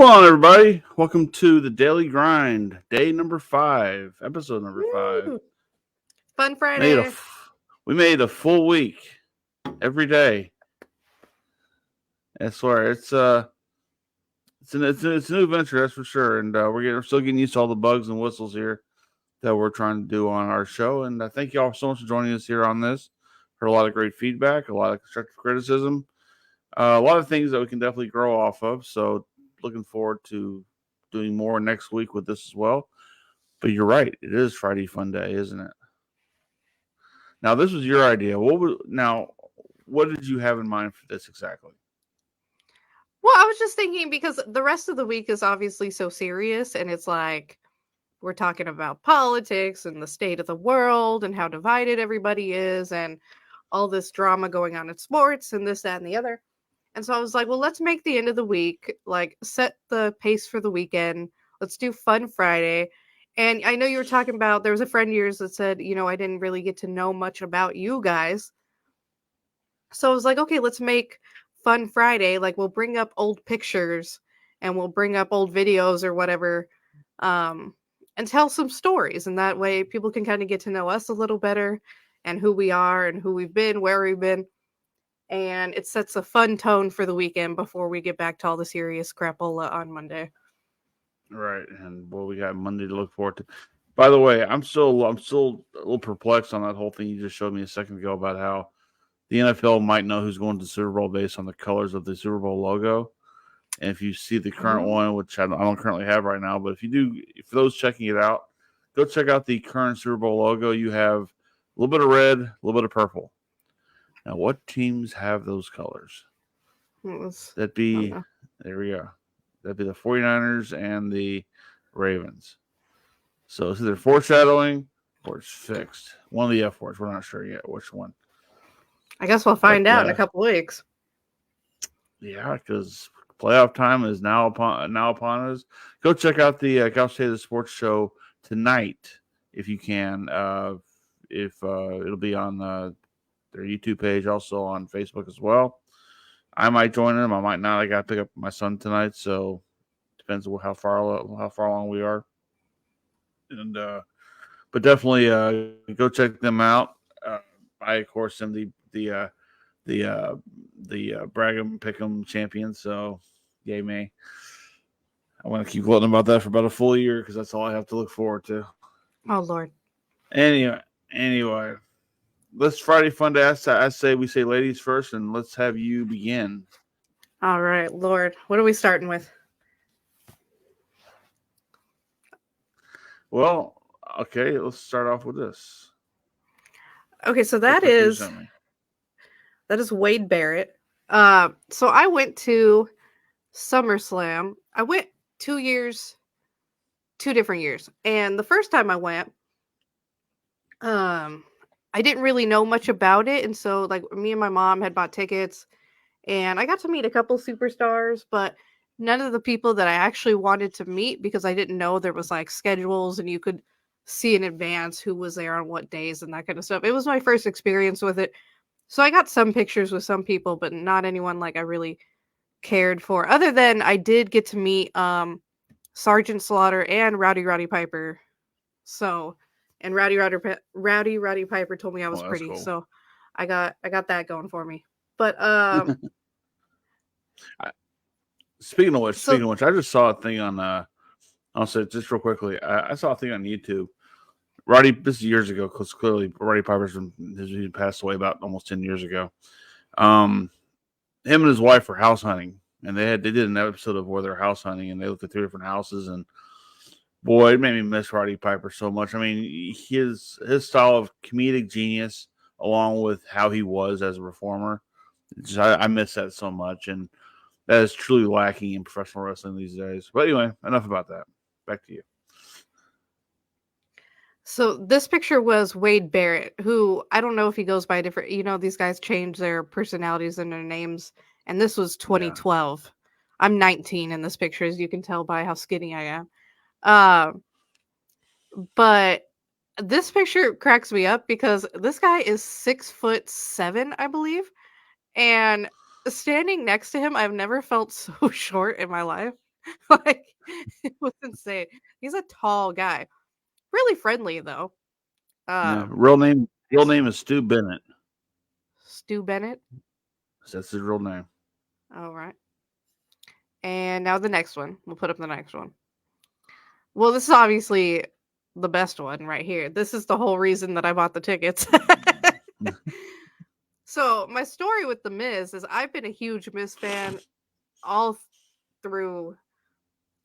on, everybody? Welcome to the Daily Grind, day number 5, episode number 5. Woo! Fun Made a Friday. we made a full week every day. I swear it's a new adventure, that's for sure. And we're still getting used to all the bugs and whistles here that we're trying to do on our show. And I thank you all so much for joining us here on this. Heard a lot of great feedback, a lot of constructive criticism, a lot of things that we can definitely grow off of. So looking forward to doing more next week with this as well. But you're right, it is Friday Fun Day, isn't it? Now this was your idea. What did you have in mind for this exactly? Well, I was just thinking because the rest of the week is obviously so serious, and it's like we're talking about politics and the state of the world and how divided everybody is, and all this drama going on in sports and this, that, and the other. And so I was like, well, let's make the end of the week, like set the pace for the weekend. Let's do Fun Friday. And I know you were talking about, there was a friend of yours that said, I didn't really get to know much about you guys. So I was like, okay, let's make Fun Friday. Like, we'll bring up old pictures and we'll bring up old videos or whatever, and tell some stories. And that way people can kind of get to know us a little better and who we are and who we've been, where we've been. And it sets a fun tone for the weekend before we get back to all the serious crapola on Monday. Right, and we got Monday to look forward to. By the way, I'm still a little perplexed on that whole thing you just showed me a second ago about how the NFL might know who's going to the Super Bowl based on the colors of the Super Bowl logo. And if you see the current one, which I don't currently have right now, but if you do, for those checking it out, go check out the current Super Bowl logo. You have a little bit of red, a little bit of purple. Now, what teams have those colors? That'd be, there we go. That'd be the 49ers and the Ravens. So it's either foreshadowing or it's fixed. One of the F words. We're not sure yet which one. I guess we'll find out in a couple weeks. Yeah, because playoff time is now upon us. Go check out the Couch Potato Sports Show tonight if you can. If it'll be on their YouTube page, also on Facebook as well. I might join them. I might not. I got to pick up my son tonight, so depends on how far along we are. And but definitely go check them out. I of course am the Brag'em Pick'em champion, so yay me. I want to keep gloating about that for about a full year because that's all I have to look forward to. Oh Lord. Anyway. Let's Friday Fun Day. I say we say ladies first, and let's have you begin. All right, Lord. What are we starting with? Well, okay, let's start off with this. Okay, so that is Wade Barrett. So I went to SummerSlam. I went 2 different years. And the first time I went, I didn't really know much about it. And so like me and my mom had bought tickets and I got to meet a couple superstars, but none of the people that I actually wanted to meet because I didn't know there was like schedules and you could see in advance who was there on what days and that kind of stuff. It was my first experience with it. So I got some pictures with some people, but not anyone like I really cared for. Other than I did get to meet Sergeant Slaughter and Rowdy Piper. So, and Rowdy Piper told me I was pretty. Cool. So I got that going for me. But speaking of which, I just saw a thing on I'll say just real quickly. I saw a thing on YouTube. This is years ago because clearly Rowdy Piper's he passed away about almost 10 years ago. Him and his wife were house hunting, and they did an episode of where they're house hunting, and they looked at 3 different houses, and boy, it made me miss Rowdy Piper so much. I mean, his style of comedic genius, along with how he was as a performer, I miss that so much, and that is truly lacking in professional wrestling these days. But anyway, enough about that. Back to you. So this picture was Wade Barrett, who I don't know if he goes by different, these guys change their personalities and their names. And this was 2012. Yeah. I'm 19 in this picture, as you can tell by how skinny I am. But this picture cracks me up because this guy is 6'7", I believe. And standing next to him, I've never felt so short in my life. Like, it was insane. He's a tall guy. Really friendly though. Yeah, Um, real name is Stu Bennett. Stu Bennett. That's his real name. All right. And now the next one. We'll put up the next one. Well, this is obviously the best one right here. This is the whole reason that I bought the tickets. So, my story with The Miz is I've been a huge Miz fan all through,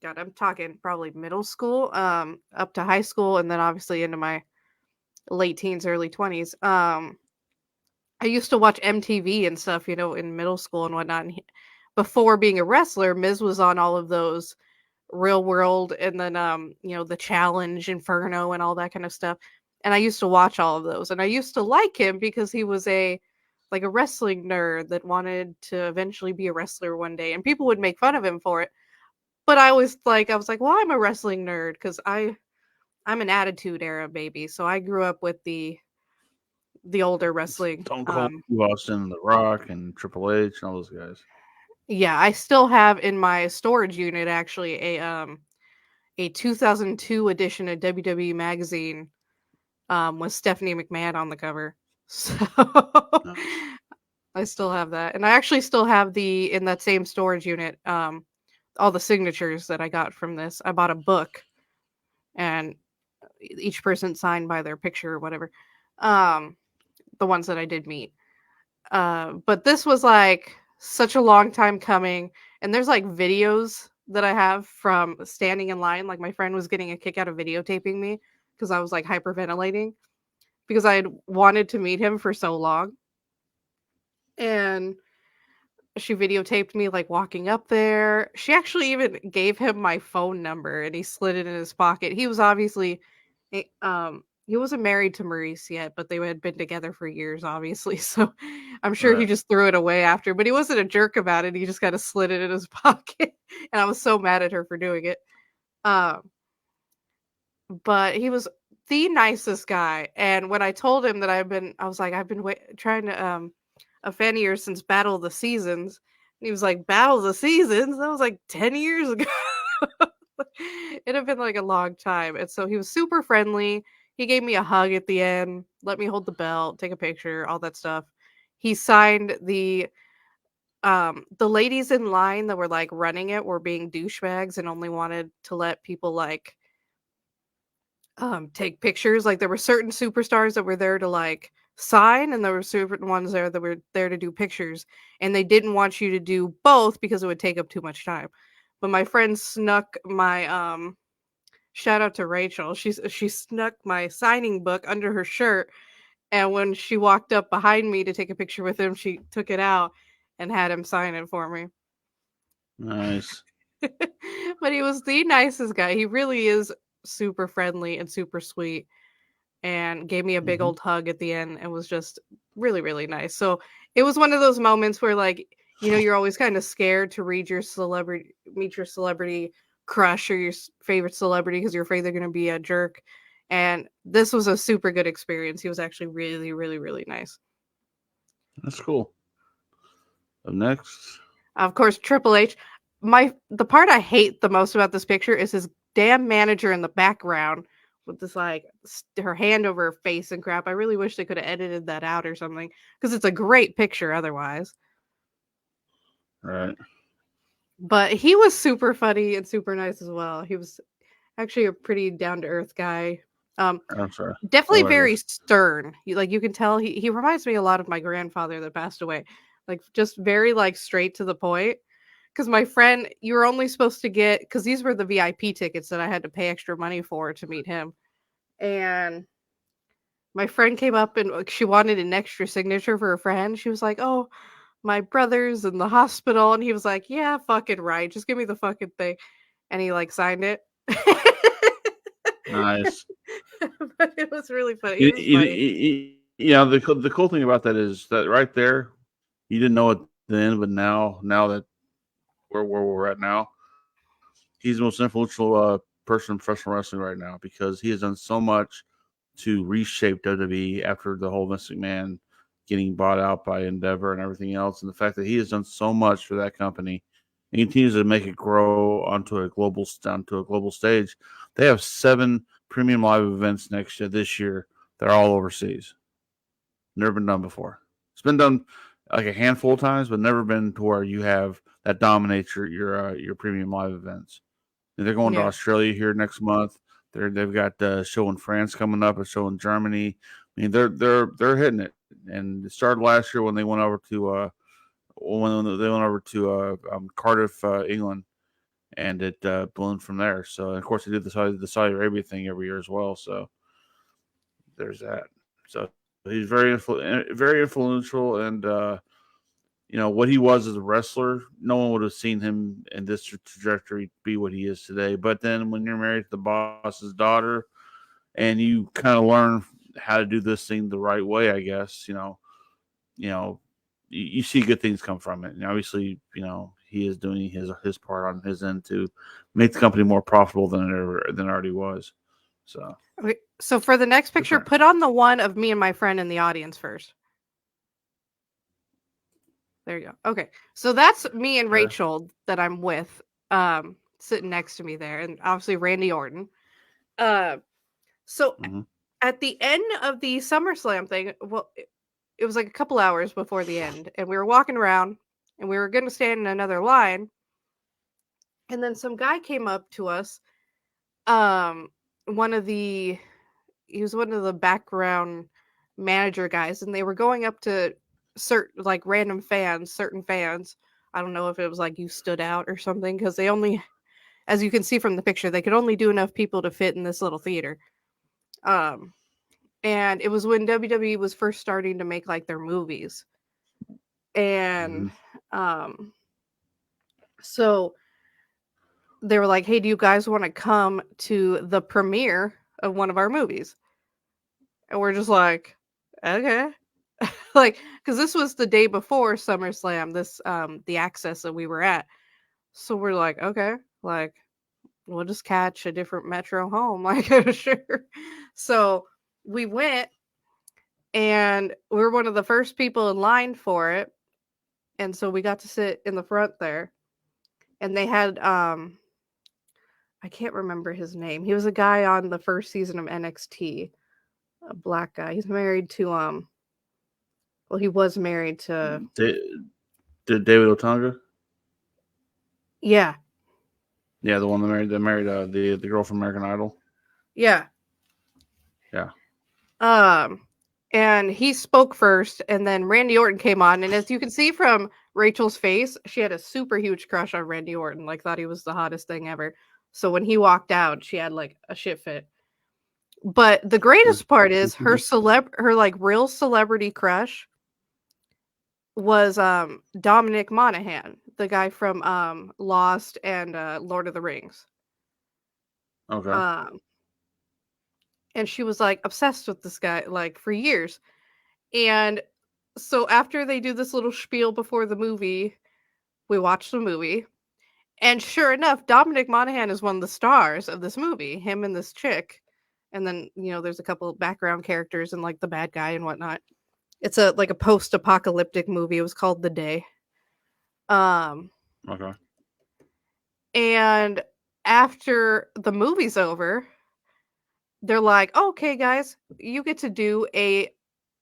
God, I'm talking probably middle school, up to high school, and then obviously into my late teens, early 20s. I used to watch MTV and stuff, in middle school and whatnot. And before being a wrestler, Miz was on all of those Real World and then The Challenge, Inferno, and all that kind of stuff. And I used to watch all of those. And I used to like him because he was a wrestling nerd that wanted to eventually be a wrestler one day. And people would make fun of him for it. But I was like, well, I'm a wrestling nerd because I'm an Attitude Era baby. So I grew up with the older wrestling. Stone Cold, Steve Austin, The Rock, and Triple H, and all those guys. Yeah, I still have in my storage unit actually a 2002 edition of WWE magazine with Stephanie McMahon on the cover. So Nice. I still have that. And I actually still have in that same storage unit all the signatures that I got from this. I bought a book and each person signed by their picture or whatever. The ones that I did meet. But this was like such a long time coming. And there's like videos that I have from standing in line. Like my friend was getting a kick out of videotaping me because I was like hyperventilating because I had wanted to meet him for so long. And she videotaped me like walking up there. She actually even gave him my phone number and he slid it in his pocket. He was obviously he wasn't married to Maurice yet, but they had been together for years, obviously. So I'm sure he Right. just threw it away after, but he wasn't a jerk about it. He just kind of slid it in his pocket. And I was so mad at her for doing it. But he was the nicest guy. And when I told him that I've been trying to a fan of yours since Battle of the Seasons. And he was like, Battle of the Seasons? That was like 10 years ago. It had been like a long time. And so he was super friendly. He gave me a hug at the end, let me hold the belt, take a picture, all that stuff. He signed the ladies in line that were like running it were being douchebags and only wanted to let people like take pictures. Like there were certain superstars that were there to like sign and there were certain ones there that were there to do pictures and they didn't want you to do both because it would take up too much time. But my friend snuck my shout out to Rachel. She snuck my signing book under her shirt and when she walked up behind me to take a picture with him, she took it out and had him sign it for me. Nice. But he was the nicest guy. He really is super friendly and super sweet and gave me a big old hug at the end and was just really, really nice. So it was one of those moments where like, you're always kind of scared to meet your celebrity crush or your favorite celebrity because you're afraid they're going to be a jerk. And this was a super good experience. He was actually really, really, really nice. That's cool. Up next. Of course, Triple H. The part I hate the most about this picture is his damn manager in the background with this like her hand over her face and crap. I really wish they could have edited that out or something because it's a great picture otherwise. Right. But he was super funny and super nice as well. He was actually a pretty down to earth guy. I'm sorry. Definitely Oh, very stern. You can tell he reminds me a lot of my grandfather that passed away. Like just very like straight to the point. Because my friend, you were only supposed to get because these were the VIP tickets that I had to pay extra money for to meet him. And my friend came up and she wanted an extra signature for her friend. She was like, "Oh, my brother's in the hospital," and he was like, "Yeah, fucking right. Just give me the fucking thing," and he like signed it. Nice. But it was really funny. It was funny. Yeah, the cool thing about that is that right there, you didn't know it then, but now that where we're at now, he's the most influential person in professional wrestling right now because he has done so much to reshape WWE after the whole Vince McMahon getting bought out by Endeavor and everything else, and the fact that he has done so much for that company and continues to make it grow onto a global stage. They have 7 premium live events this year. They're all overseas. Never been done before. It's been done like a handful of times, but never been to where you have that dominates your premium live events. And they're going to Yeah. Australia here next month. They've got a show in France coming up, a show in Germany. I mean, they're hitting it. And it started last year when they went over to Cardiff, England, and it ballooned from there. So, and of course, they did the Saudi Arabia thing every year as well. So there's that. So he's very influential, and what he was as a wrestler, no one would have seen him in this trajectory be what he is today. But then when you're married to the boss's daughter, and you kind of learn how to do this thing the right way, I guess you know, you see good things come from it. And obviously, he is doing his part on his end to make the company more profitable than it already was. So, Okay, so for the next picture, different. put on the one of me and my friend in the audience first. There you go. Okay. So that's me and Okay. Rachel that I'm with, sitting next to me there, and obviously Randy Orton. Uh, so Mm-hmm. at the end of the SummerSlam thing, well, it was like a couple hours before the end, and we were walking around, and we were going to stand in another line, and then some guy came up to us. Um, one of the he was one of the background manager guys, and they were going up to certain like random fans, certain fans. I don't know if it was like you stood out or something because they only, as you can see from the picture, they could only do enough people to fit in this little theater. Um, and it was when WWE was first starting to make like their movies, Mm-hmm. and so they were like, "Hey, do you guys want to come to the premiere of one of our movies?" And we're just like, "Okay." Like, because this was the day before SummerSlam, this the access that we were at. So we're like, okay, like we'll just catch a different metro home. Like, sure. So we went, and we were one of the first people in line for it. And so we got to sit in the front there. And they had I can't remember his name. He was a guy on the first season of NXT, a black guy. He's married to well, he was married to Did David Otunga? yeah. Yeah, the one that married the girl from American Idol. Yeah. Yeah. And he spoke first, and then Randy Orton came on. And as you can see from Rachel's face, she had a super huge crush on Randy Orton, like thought he was the hottest thing ever. So when he walked out, she had like a shit fit. But the greatest part is her like real celebrity crush was Dominic Monaghan, the guy from Lost and Lord of the Rings. Okay. Um and she was like obsessed with this guy like for years. And so after they do this little spiel before the movie, we watch the movie. And sure enough, Dominic Monaghan is one of the stars of this movie, him and this chick. And then, there's a couple of background characters and like the bad guy and whatnot. It's a like a post-apocalyptic movie. It was called The Day. Um Okay. and after the movie's over, they're like, okay, guys, you get to do a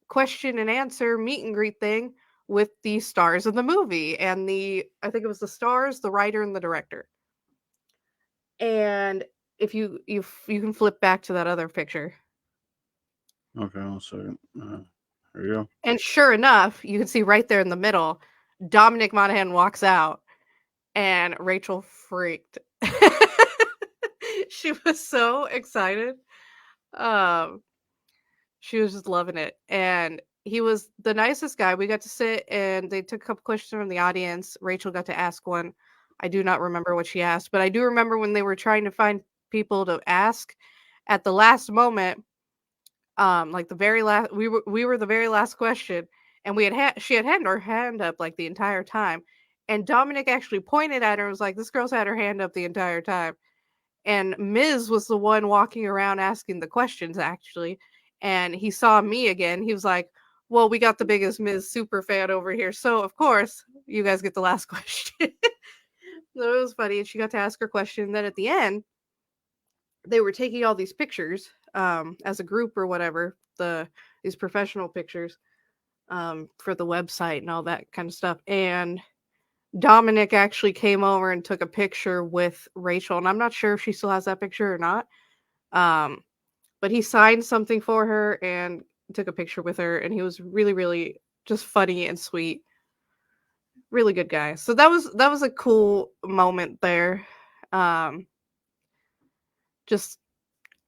question and answer meet and greet thing with the stars of the movie and I think it was the stars, the writer, and the director. And if you can flip back to that other picture, Okay. 1 second. There you go. and sure enough, you can see right there in the middle, Dominic Monaghan walks out, and Rachel freaked. She was so excited. Um, she was just loving it, and he was the nicest guy. We got to sit, and they took a couple questions from the audience. Rachel got to ask one. I do not remember what she asked, but I do remember when they were trying to find people to ask at the last moment. Like the very last, we were the very last question, and she had had her hand up like the entire time, and Dominic actually pointed at her and was like, "This girl's had her hand up the entire time." And Miz was the one walking around asking the questions actually, and he saw me again. He was like, "Well, we got the biggest Miz super fan over here, so of course you guys get the last question." So it was funny. And she got to ask her question. And then at the end, they were taking all these pictures as a group or whatever, these professional pictures for the website and all that kind of stuff. And Dominic actually came over and took a picture with Rachel. And I'm not sure if she still has that picture or not. But he signed something for her and took a picture with her. And he was really, really just funny and sweet. Really good guy. So that was a cool moment there. Just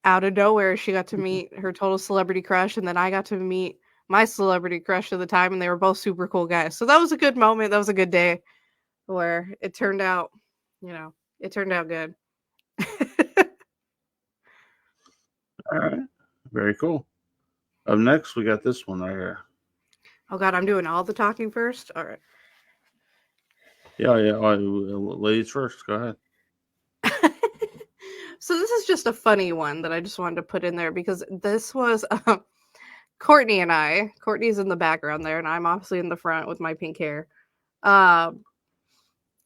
out of nowhere, she got to meet her total celebrity crush, and then I got to meet my celebrity crush at the time, and they were both super cool guys. So that was a good moment. That was a good day where it turned out, it turned out good. All right. Very cool. Up next, we got this one right here. Oh God, I'm doing all the talking first. All right. Yeah. Ladies first. Go ahead. So this is just a funny one that I just wanted to put in there because this was Courtney and I. Courtney's in the background there, and I'm obviously in the front with my pink hair.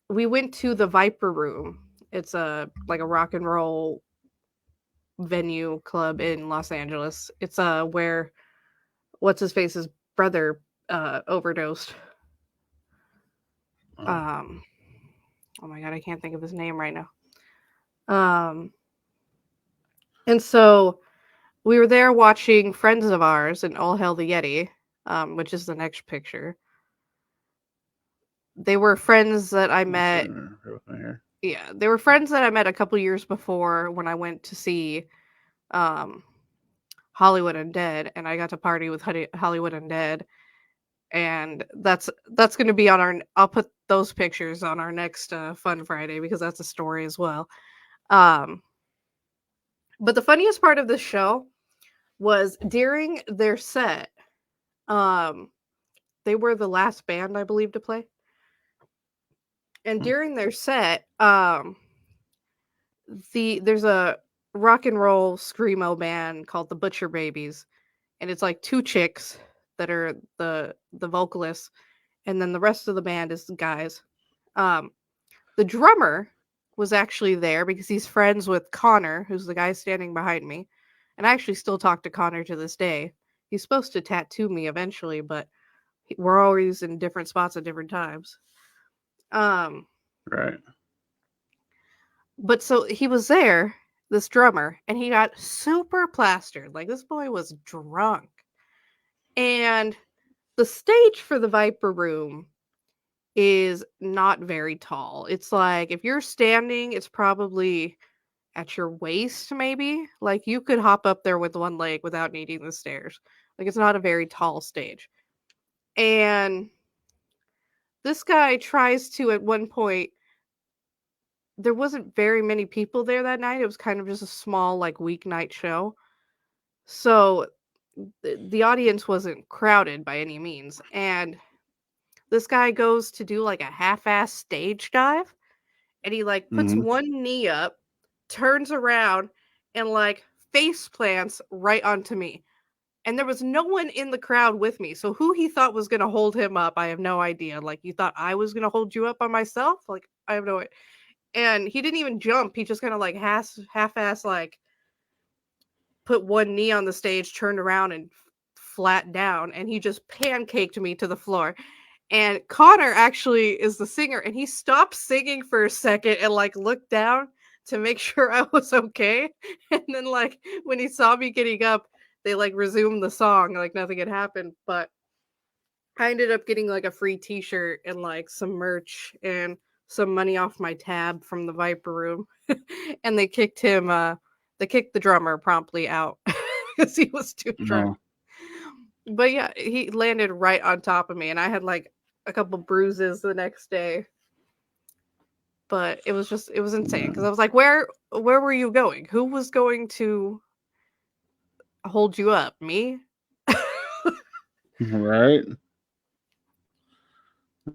We went to the Viper Room. It's like a rock and roll venue club in Los Angeles. It's where what's his face's brother overdosed. Oh my God, I can't think of his name right now. And so we were there watching friends of ours in All Hail the Yeti, which is the next picture. They were friends that I met. Yeah, they were friends that I met a couple years before when I went to see Hollywood Undead, and I got to party with Hollywood Undead. And that's going to be on our. I'll put those pictures on our next Fun Friday because that's a story as well. But the funniest part of the show was during their set. They were the last band, I believe, to play. And during their set, there's a rock and roll screamo band called the Butcher Babies, and it's like two chicks that are the vocalists, and then the rest of the band is the guys. The drummer was actually there because he's friends with Connor, who's the guy standing behind me. And I actually still talk to Connor to this day. He's supposed to tattoo me eventually, but we're always in different spots at different times. Right. But so he was there, this drummer, and he got super plastered. Like this boy was drunk. And the stage for the Viper Room is not very tall. It's like if you're standing, it's probably at your waist, maybe. Like you could hop up there with one leg without needing the stairs. Like it's not a very tall stage. And this guy tries to, at one point, there wasn't very many people there that night. It was kind of just a small, like, weeknight show. So the audience wasn't crowded by any means. And this guy goes to do like a half-ass stage dive, and he like puts one knee up, turns around, and like face plants right onto me. And there was no one in the crowd with me. So who he thought was gonna hold him up, I have no idea. Like, you thought I was gonna hold you up by myself? Like, I have no idea. And he didn't even jump. He just kind of like half-ass like put one knee on the stage, turned around, and flat down, and he just pancaked me to the floor. And Connor actually is the singer, and he stopped singing for a second and like looked down to make sure I was okay. And then like when he saw me getting up, they like resumed the song like nothing had happened. But I ended up getting like a free t-shirt and like some merch and some money off my tab from the Viper Room. And they kicked the drummer promptly out because he was too drunk. But yeah, he landed right on top of me, and I had like a couple bruises the next day. But it was insane because I was like, where were you going? Who was going to hold you up? Me? Right.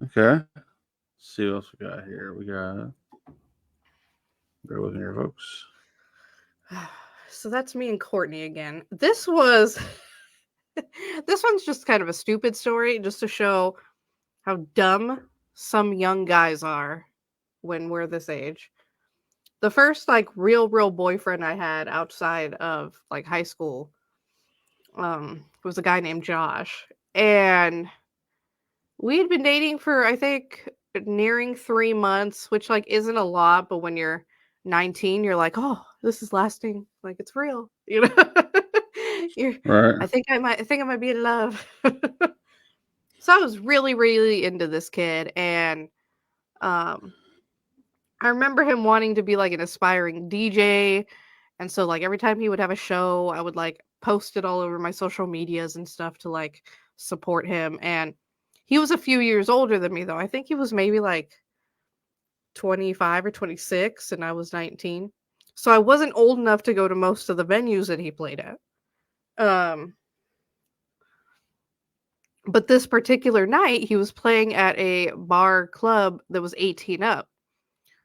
Okay. Let's see what else we got here. We got. Bear with me here, folks. So that's me and Courtney again. This one's just kind of a stupid story, just to show how dumb some young guys are when we're this age. The first like real boyfriend I had outside of like high school was a guy named Josh. And we had been dating for I think nearing 3 months, which like isn't a lot, but when you're 19, you're like, "Oh, this is lasting. Like it's real." You know? you're Right. I think I might be in love. So I was really into this kid, and um I remember him wanting to be like an aspiring DJ. And so like every time he would have a show, I would like post it all over my social medias and stuff to like support him. And he was a few years older than me though. I think he was maybe like 25 or 26 and I was 19. So I wasn't old enough to go to most of the venues that he played at. Um but this particular night he was playing at a bar club that was 18 up.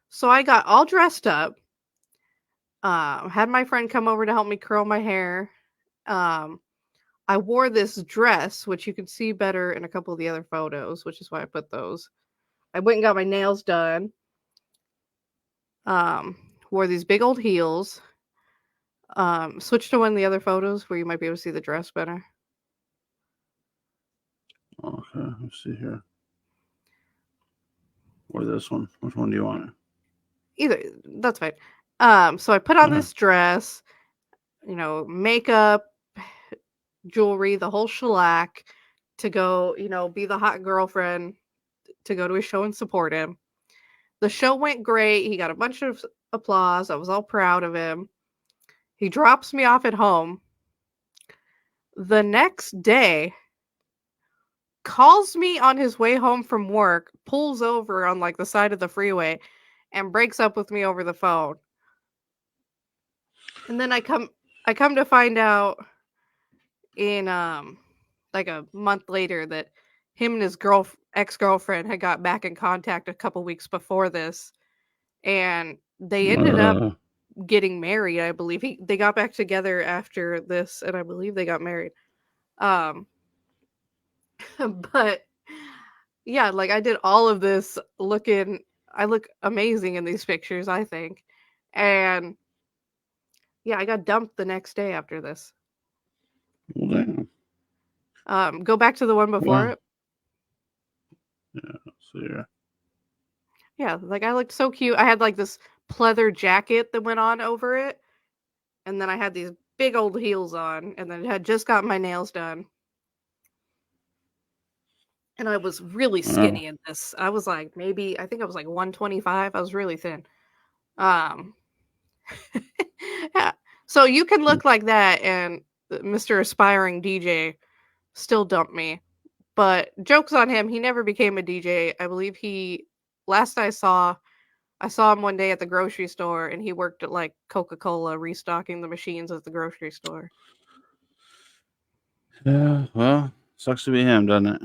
So I got all dressed up, had my friend come over to help me curl my hair. Um, I wore this dress, which you can see better in a couple of the other photos, which is why I put those. I went and got my nails done. Um, Wore these big old heels. Switch to one of the other photos where you might be able to see the dress better. Okay. Let's see here. Or this one. Which one do you want? Either that's fine. So I put on this dress, makeup, jewelry, the whole shellac to go, be the hot girlfriend to go to his show and support him. The show went great. He got a bunch of applause. I was all proud of him. He drops me off at home. The next day, calls me on his way home from work, pulls over on like the side of the freeway, and breaks up with me over the phone. And then I come to find out in like a month later that him and his ex-girlfriend had got back in contact a couple weeks before this, and they ended up getting married. I believe they got back together after this, and I believe they got married. But yeah, like I did all of this I look amazing in these pictures, I think. And yeah, I got dumped the next day after this. Well, damn. Go back to the one before it. Yeah, let's see here. Yeah, like I looked so cute. I had like this pleather jacket that went on over it, and then I had these big old heels on, and then had just got my nails done. And I was really skinny in this. I was like I think I was like 125. I was really thin. Yeah. So you can look like that and Mr. Aspiring DJ still dumped me. But joke's on him, he never became a DJ. I believe last I saw him one day at the grocery store and he worked at like Coca-Cola restocking the machines at the grocery store. Yeah, well, sucks to be him, doesn't it?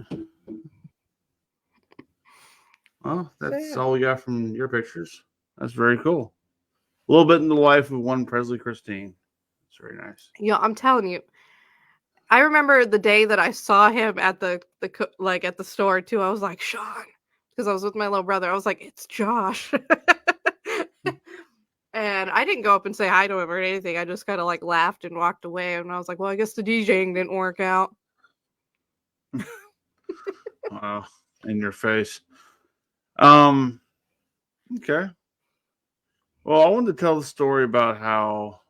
Well, that's all we got from your pictures. That's very cool. A little bit in the life of one Presley Christine. It's very nice. Yeah, I'm telling you. I remember the day that I saw him at the at the store too. I was like, Sean, because I was with my little brother. I was like, it's Josh. And I didn't go up and say hi to him or anything. I just kind of like laughed and walked away. And I was like, well, I guess the DJing didn't work out. Wow, in your face. Okay. Well, I wanted to tell the story about how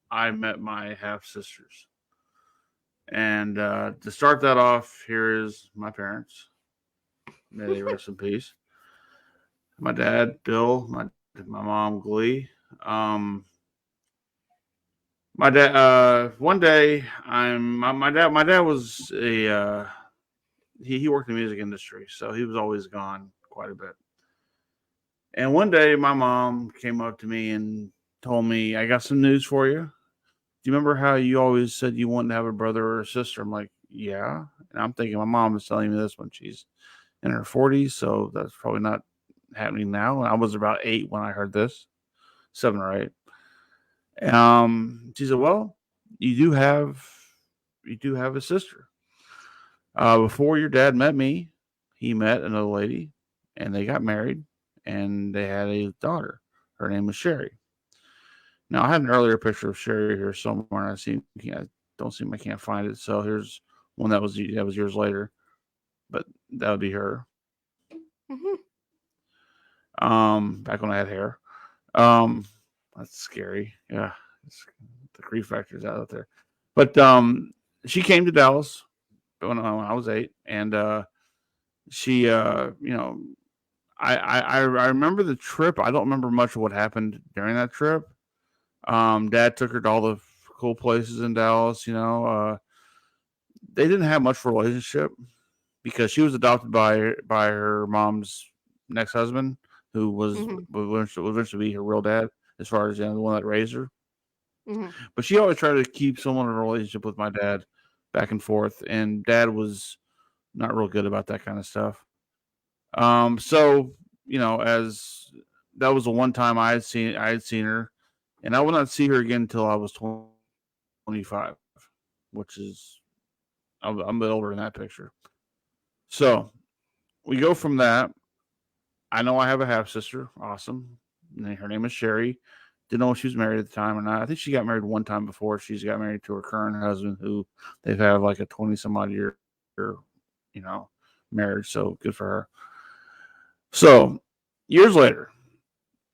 I met my half sisters. And to start that off, here is my parents. May they rest in peace. My dad, Bill, my mom, Glee. My dad. One day, my dad. My dad was a he worked in the music industry, so he was always gone quite a bit. And one day, my mom came up to me and told me, "I got some news for you. Do you remember how you always said you wanted to have a brother or a sister?" I'm like, "Yeah." And I'm thinking my mom is telling me this when she's in her 40s, so that's probably not happening now. I was about 8 when I heard this, 7 or 8. She said, "Well, you do have a sister. Before your dad met me, he met another lady, and they got married, and they had a daughter. Her name was Sherry. Now I had an earlier picture of Sherry here somewhere. I don't see. I can't find it. So here's one that was years later, but that would be her. Hmm. Back when I had hair. Um, that's scary. Yeah, it's, the grief factor is out there. But she came to Dallas when I was 8, and she, I remember the trip. I don't remember much of what happened during that trip. Dad took her to all the cool places in Dallas. They didn't have much of a relationship because she was adopted by her mom's next husband, who Hmm. would eventually be her real dad, as far as the one that raised her. Hmm. But she always tried to keep someone in a relationship with my dad, back and forth, and Dad was not real good about that kind of stuff. So as that was the one time I had seen her, and I would not see her again until I was 25, which is I'm a bit older in that picture. So we go from that. I know I have a half sister. Awesome. And her name is Sherry. Didn't know if she was married at the time or not. I think she got married one time before. She's got married to her current husband, who they've had like a 20 some odd year, you know, marriage. So good for her. So years later,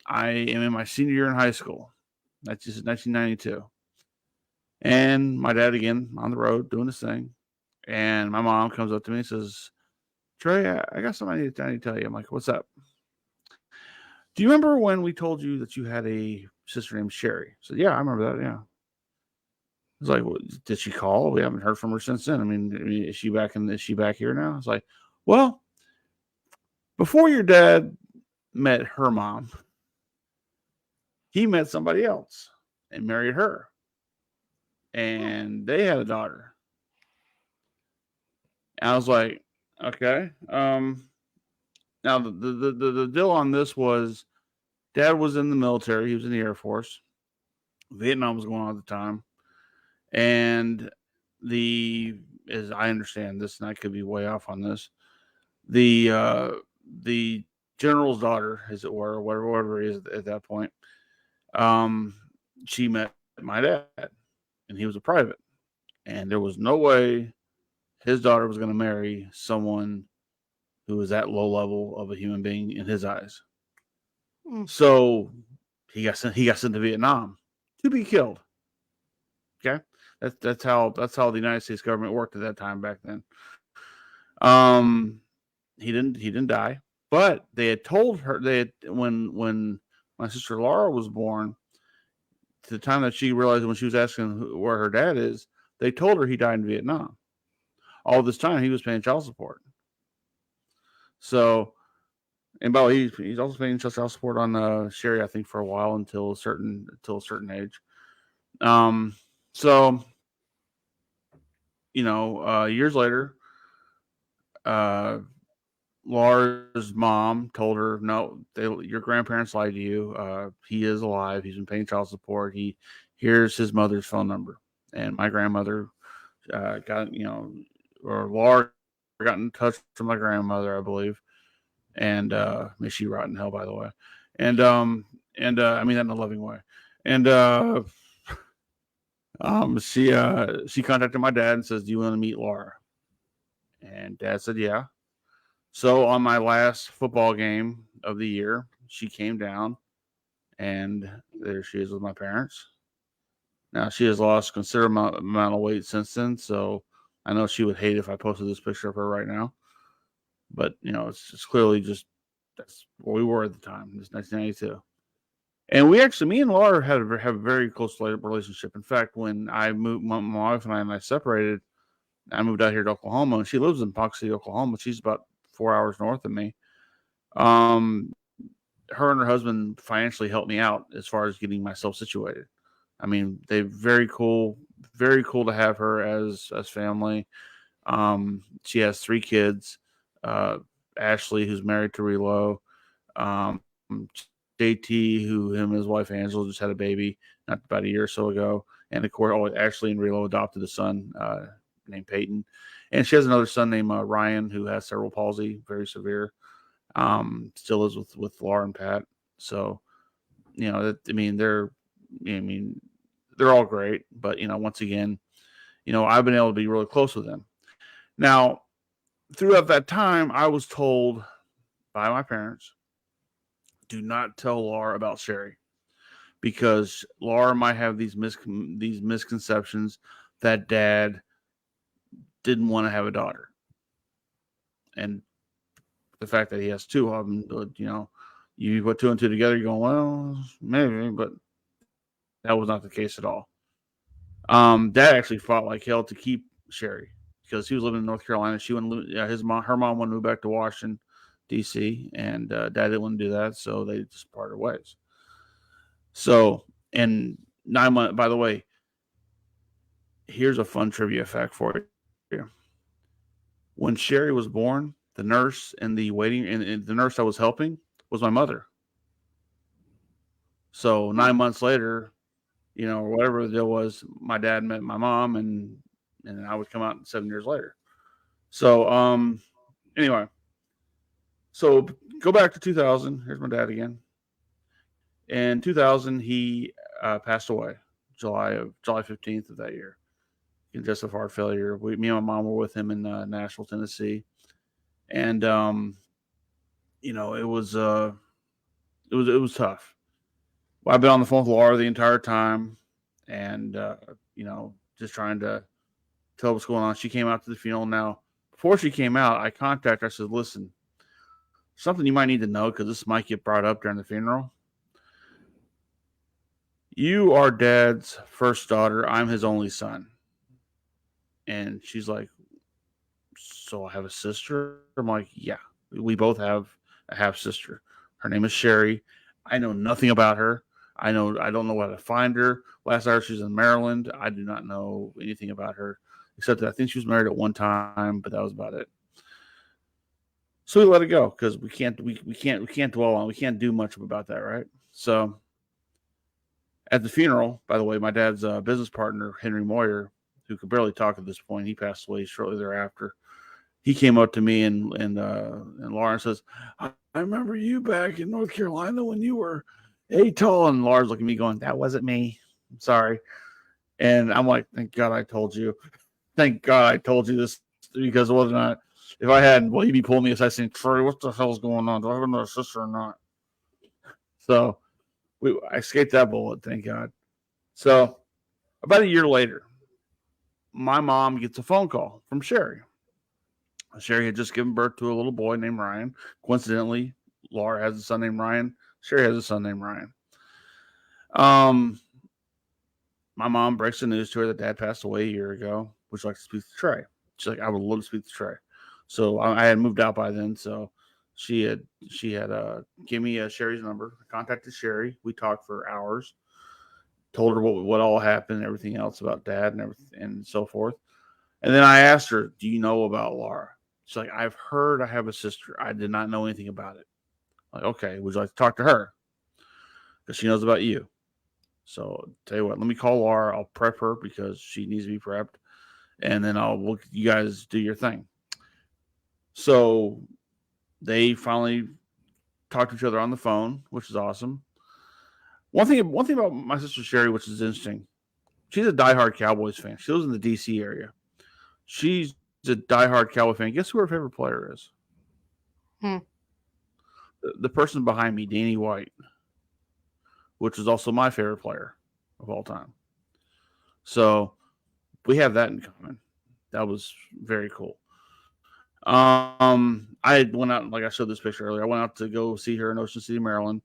I am in my senior year in high school. That's just 1992. And my dad again on the road doing his thing. And my mom comes up to me and says, Trey, I got something I need to tell you. I'm like, what's up? Do you remember when we told you that you had a sister named Sherry? I said, yeah, I remember that. Yeah. It's like, well, did she call? We haven't heard from her since then. I mean, is she back here now? It's like, well, before your dad met her mom, he met somebody else and married her, and they had a daughter. And I was like, okay. Now the deal on this was dad was in the military. He was in the Air Force. Vietnam was going on at the time, and the as I understand this, and I could be way off on this, the the general's daughter, as it were, whatever it is at that point, um, she met my dad, and he was a private, and there was no way his daughter was going to marry someone who was that low level of a human being in his eyes. So he got sent to Vietnam to be killed. Okay, that's how the United States government worked at that time back then. Um, he didn't die, but they had told her they had, when my sister Laura was born, to the time that she realized when she was asking where her dad is, they told her he died in Vietnam. All this time he was paying child support. So, and by the way, he's also paying child support on Sherry, I think, for a while until a certain age. Um, so years later, uh, Laura's mom told her, "No, your grandparents lied to you. He is alive. He's been paying child support. Here's his mother's phone number." And my grandmother got or Laura got in touch with my grandmother, I believe, and may she rot in hell, by the way. And I mean that in a loving way. And she contacted my dad and says, "Do you want to meet Laura?" And Dad said, "Yeah." So on my last football game of the year, she came down, and there she is with my parents. Now she has lost a considerable amount of weight since then, so I know she would hate if I posted this picture of her right now. But it's clearly just that's where we were at the time. It's 1992, and me and Laura have a very close relationship. In fact, when I moved, my wife and I separated, I moved out here to Oklahoma, and she lives in Ponca City, Oklahoma. She's about 4 hours north of me. Her and her husband financially helped me out as far as getting myself situated. I mean, they're very cool to have her as family. She has 3 kids. Uh, Ashley, who's married to Relo, JT, who him and his wife Angela just had a baby not about a year or so ago, and of course, Ashley and Relo adopted a son named Peyton, and she has another son named Ryan who has cerebral palsy, very severe. Still is with Laura and Pat. So I mean I mean they're all great, but once again, I've been able to be really close with them. Now, throughout that time, I was told by my parents, do not tell Laura about Sherry because Laura might have these misconceptions that Dad didn't want to have a daughter, and the fact that he has two of them, you put two and two together, you're going, well, maybe, but that was not the case at all. Dad actually fought like hell to keep Sherry because he was living in North Carolina. She wouldn't. Her mom wanted to move back to Washington, D.C., and Dad didn't want to do that, so they just parted ways. So, and 9 months. By the way, here's a fun trivia fact for you. When Sherry was born, the nurse and the waiting and the nurse I was helping was my mother. So Hmm. 9 months later, or whatever the deal was, my dad met my mom, and I would come out 7 years later. So anyway, so go back to 2000. Here's my dad again. In 2000, he passed away, July 15th of that year, congestive heart failure. Me and my mom were with him in Nashville, Tennessee, and it was tough. Well, I've been on the phone with Laura the entire time, and just trying to tell what's going on. She came out to the funeral. Now, before she came out, I contacted her. I said, "Listen, something you might need to know because this might get brought up during the funeral. You are Dad's first daughter. I'm his only son." And she's like, "So I have a sister?" I'm like, "Yeah, we both have a half sister. Her name is Sherry. I know nothing about her. I don't know where to find her. Last I heard, she's in Maryland. I do not know anything about her, except that I think she was married at one time, but that was about it." So we let it go because we can't dwell on, we can't do much about that, right? So at the funeral, by the way, my dad's business partner Henry Moyer, who could barely talk at this point, he passed away shortly thereafter. He came up to me and Lauren says, "I remember you back in North Carolina when you were 8 tall." And Lauren's looking at me going, "That wasn't me. I'm sorry." And I'm like, "Thank God I told you. Thank God I told you this because whether or not if I hadn't, well, you'd be pulling me aside saying, 'Trey, what the hell's going on? Do I have another sister or not?'" So I escaped that bullet, thank God. So about a year later, my mom gets a phone call from Sherry. Sherry had just given birth to a little boy named Ryan. Coincidentally, Laura has a son named Ryan. Sherry has a son named Ryan. Um, my mom breaks the news to her that Dad passed away a year ago. Would you like to speak to Trey? She's like, "I would love to speak to Trey." So I had moved out by then, so she had gave me Sherry's number. I contacted Sherry. We talked for hours. Told her what all happened, and everything else about Dad and everything and so forth. And then I asked her, "Do you know about Laura?" She's like, "I've heard I have a sister. I did not know anything about it." I'm like, "Okay, would you like to talk to her? Because she knows about you." So tell you what, let me call Laura. I'll prep her because she needs to be prepped, and then you guys do your thing. So they finally talked to each other on the phone, which is awesome. One thing about my sister Sherry, which is interesting, she's a diehard Cowboys fan. She lives in the D.C. area. She's a diehard Cowboy fan. Guess who her favorite player is? Hmm. The person behind me, Danny White, which is also my favorite player of all time. So we have that in common. That was very cool. I went out, like I showed this picture earlier. I went out to go see her in Ocean City, Maryland,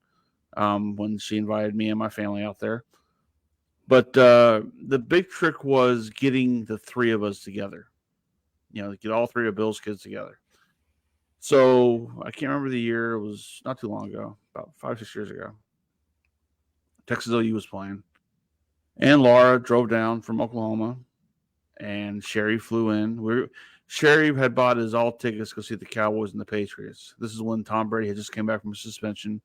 when she invited me and my family out there. But the big trick was getting the three of us together. Get all three of Bill's kids together. So I can't remember the year. It was not too long ago, about 5, 6 years ago. Texas OU was playing, and Laura drove down from Oklahoma, and Sherry flew in. Sherry had bought his all tickets to go see the Cowboys and the Patriots. This is when Tom Brady had just came back from suspension,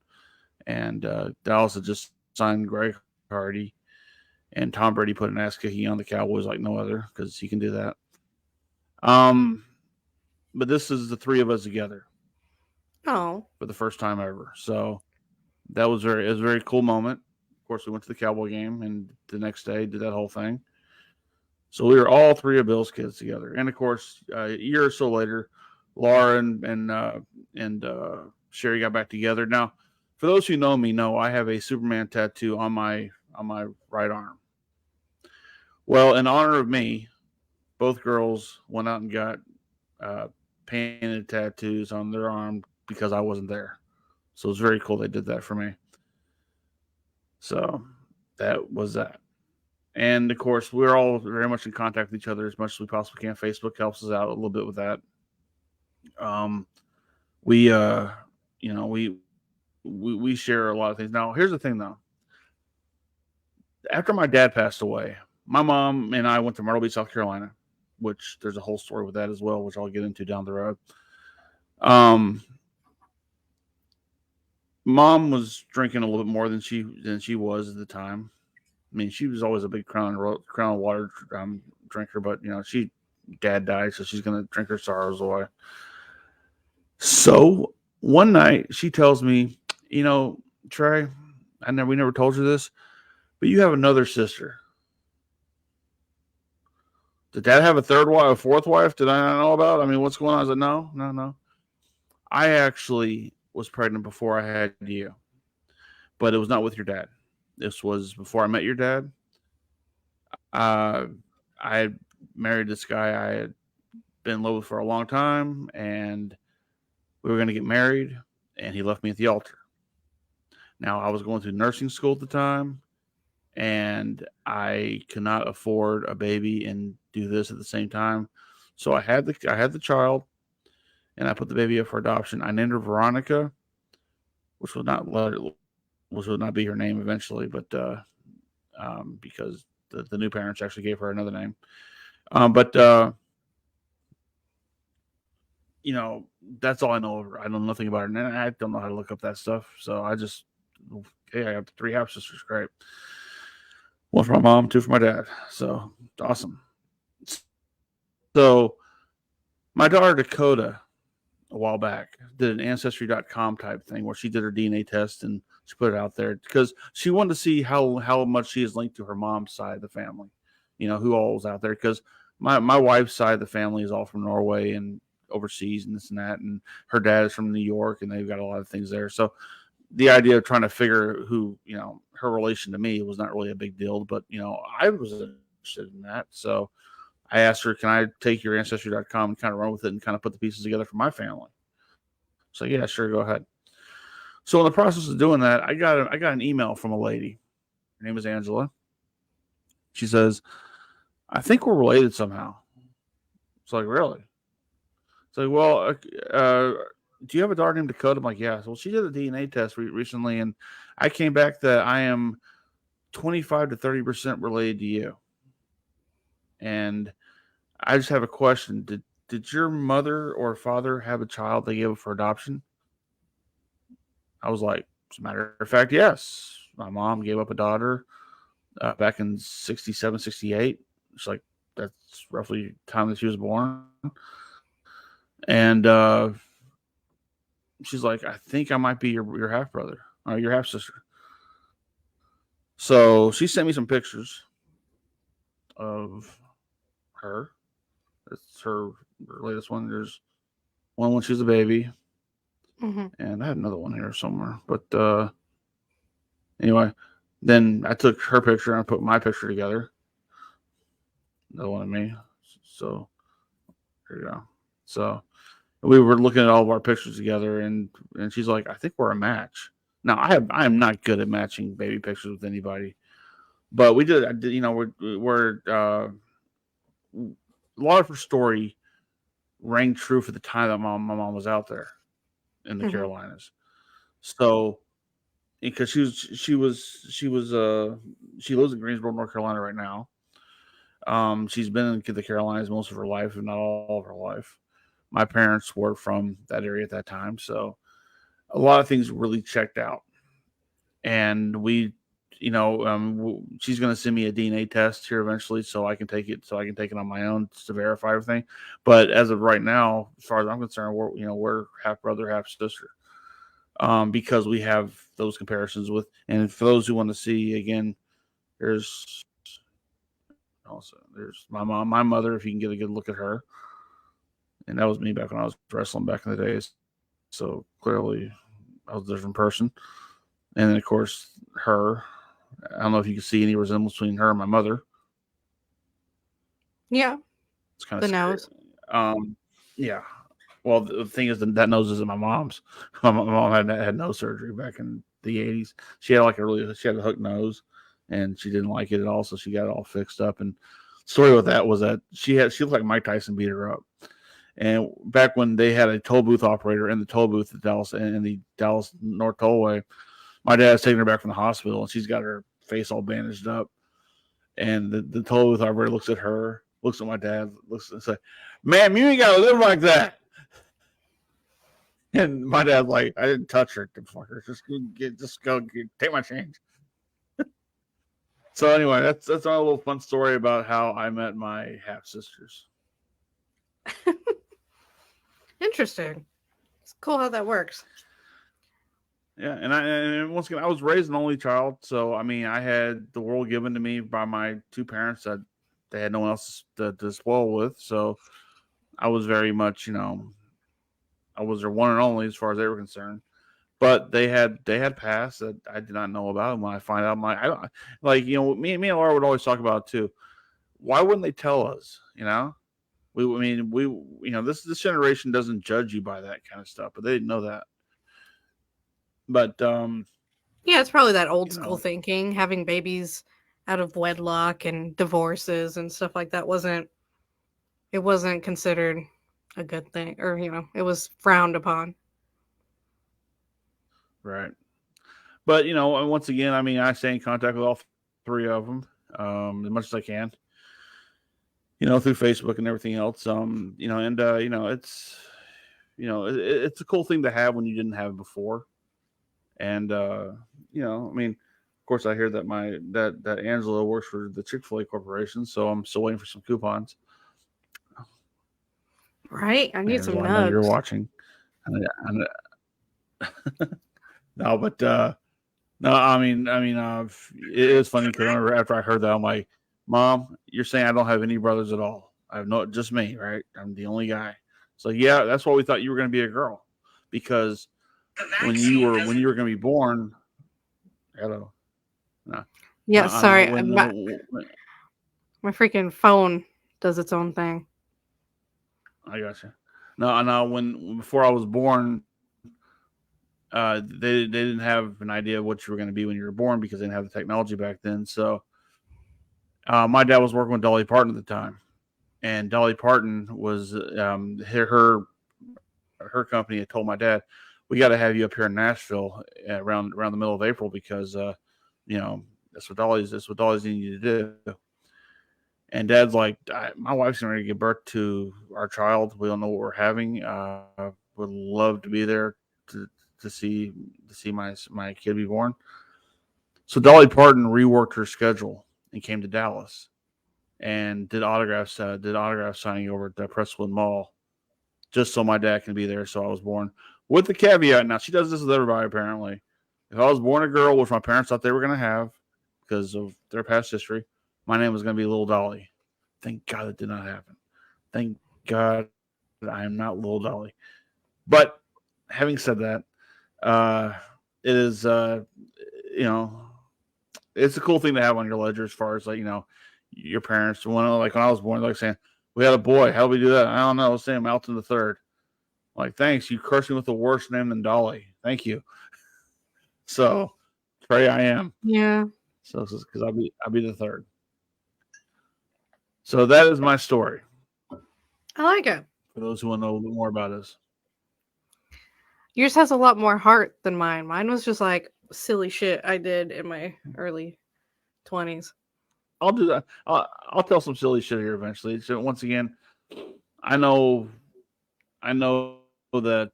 and Dallas had just signed Greg Hardy, and Tom Brady put an ass kicking on the Cowboys like no other because he can do that. Um, but this is the three of us together. Oh. for the first time ever. So it was a very cool moment. Of course, we went to the Cowboy game, and the next day did that whole thing. So we were all three of Bill's kids together, and of course, a year or so later, Laura and Sherry got back together. Now, for those who know me, know I have a Superman tattoo on my right arm. Well, in honor of me, both girls went out and got uh, painted tattoos on their arm because I wasn't there. So it was very cool they did that for me. So that was that. And of course, we're all very much in contact with each other as much as we possibly can. Facebook helps us out a little bit with that. Um, we, you know, we share a lot of things. Now, here's the thing, though. After my dad passed away, my mom and I went to Myrtle Beach, South Carolina, which there's a whole story with that as well, which I'll get into down the road. Um, Mom was drinking a little bit more than she was at the time. I mean, she was always a big Crown Water drinker, but dad died, so she's gonna drink her sorrows away. So one night she tells me, Trey, we never told you this, but you have another sister. Did dad have a third wife, a fourth wife? Did I not know about? I mean, what's going on? I said, no, no, no. I actually was pregnant before I had you, but it was not with your dad. This was before I met your dad. Uh, I had married this guy I had been in love with for a long time, and we were going to get married, and he left me at the altar. Now, I was going through nursing school at the time, and I could not afford a baby and do this at the same time. So I had the child, and I put the baby up for adoption. I named her Veronica, which which would not be her name eventually, but because the new parents actually gave her another name. But that's all I know of her. I know nothing about her, and I don't know how to look up that stuff. So I have three half sisters. Great, one for my mom, two for my dad. So awesome. So my daughter Dakota, a while back, did an ancestry.com type thing where she did her DNA test and she put it out there because she wanted to see how much she is linked to her mom's side of the family. Who all was out there, because my wife's side of the family is all from Norway and overseas and this and that, and her dad is from New York, and they've got a lot of things there. So the idea of trying to figure who, her relation to me was not really a big deal, but I was interested in that. So I asked her, can I take your ancestry.com and kind of run with it and kind of put the pieces together for my family? So yeah, sure, go ahead. So in the process of doing that, I got an email from a lady. Her name is Angela. She says, I think we're related somehow. It's like, really? It's like, well, do you have a daughter named Dakota? I'm like, yeah. Well, she did a DNA test recently, and I came back that I am 25 to 30% related to you. And I just have a question. Did your mother or father have a child they gave up for adoption? I was like, as a matter of fact, yes. My mom gave up a daughter back in 67, 68. It's like, that's roughly the time that she was born. And she's like, I think I might be your half brother or your half sister. So she sent me some pictures of her. It's her latest one. There's one when she was a baby. Mm-hmm. And I had another one here somewhere. But anyway, then I took her picture and I put my picture together. Another one of me. So here you go. So we were looking at all of our pictures together, and she's like, I think we're a match. Now I am not good at matching baby pictures with anybody, but we did. We're a lot of her story rang true for the time that my mom was out there in the Carolinas. So because she lives in Greensboro, North Carolina right now. She's been in the Carolinas most of her life, if not all of her life. My parents were from that area at that time, so a lot of things really checked out. And we, she's going to send me a DNA test here eventually, so I can take it. So I can take it on my own just to verify everything. But as of right now, as far as I'm concerned, we're half brother, half sister. Because we have those comparisons with, and for those who want to see again, there's also there's my mom, my mother. If you can get a good look at her, and that was me back when I was wrestling back in the days. So clearly, I was a different person. And then of course her. I don't know if you can see any resemblance between her and my mother. Yeah, It's kind of the scary. nose. Yeah. Well, the thing is that nose isn't my mom's. My mom had nose surgery back in the 80s. She had she had a hook nose, and she didn't like it at all, so she got it all fixed up. And the story with that was that she looked like Mike Tyson beat her up. And back when they had a toll booth operator in the toll booth at Dallas in the Dallas North Tollway, my dad's taking her back from the hospital, and she's got her face all bandaged up. And the toll booth operator looks at her, looks at my dad, looks and say, "Ma'am, you ain't gotta live like that." And my dad's like, "I didn't touch her, fucker. Just go take my change." So anyway, that's a little fun story about how I met my half sisters. Interesting. It's cool how that works. Yeah, and once again, I was raised an only child, so I mean, I had the world given to me by my two parents that they had no one else to spoil with. So I was very much, I was their one and only as far as they were concerned. But they had past that I did not know about, and when I find out, I don't like me and Laura would always talk about it too. Why wouldn't they tell us? I mean, this generation doesn't judge you by that kind of stuff, but they didn't know that. But Yeah, it's probably that old you school know, thinking. Having babies out of wedlock and divorces and stuff like that wasn't considered a good thing, or it was frowned upon. right. But and once again, I mean, I stay in contact with all three of them as much as I can. Through Facebook and everything else. And it's a cool thing to have when you didn't have it before. And I mean, of course, I hear that that Angela works for the Chick-Fil-A Corporation, so I'm still waiting for some coupons. Right? I need some Angela, I know you're nugs. watching. No, but no, it is funny because I remember after I heard that, I'm like, "Mom, you're saying I don't have any brothers at all? I have no, just me, right? I'm the only guy." So yeah, that's why we thought you were going to be a girl, because when you were going to be born, hello, no, Yeah, no, no, sorry. My freaking phone does its own thing. I got you. No, no, when before I was born, they didn't have an idea of what you were going to be when you were born because they didn't have the technology back then. So my dad was working with Dolly Parton at the time, and Dolly Parton was her company had told my dad, "We got to have you up here in Nashville around the middle of April because that's what Dolly's needing you to do." And Dad's like, "My wife's going to give birth to our child. We don't know what we're having. Would love to be there to to see my kid be born." So Dolly Parton reworked her schedule and came to Dallas and did autograph signing over at the Presley Mall just so my dad can be there. So I was born with the caveat. Now she does this with everybody apparently. If I was born a girl, which my parents thought they were going to have because of their past history, my name was going to be Little Dolly. Thank God it did not happen. Thank God I am not Little Dolly. But having said that, uh, it is you know it's a cool thing to have on your ledger as far as your parents. When I was born, like saying we had a boy. How do we do that? I don't know. Let's say Malton the third. Like, thanks. You cursed me with a worse name than Dolly. Thank you. So, Trey, I am. Yeah, So, because I'll be the third. So that is my story. I like it. For those who want to know a little bit more about us, Yours has a lot more heart than mine. Mine was just like silly shit I did in my early 20s. I'll do that. I'll tell some silly shit here eventually. So once again, I know, I know that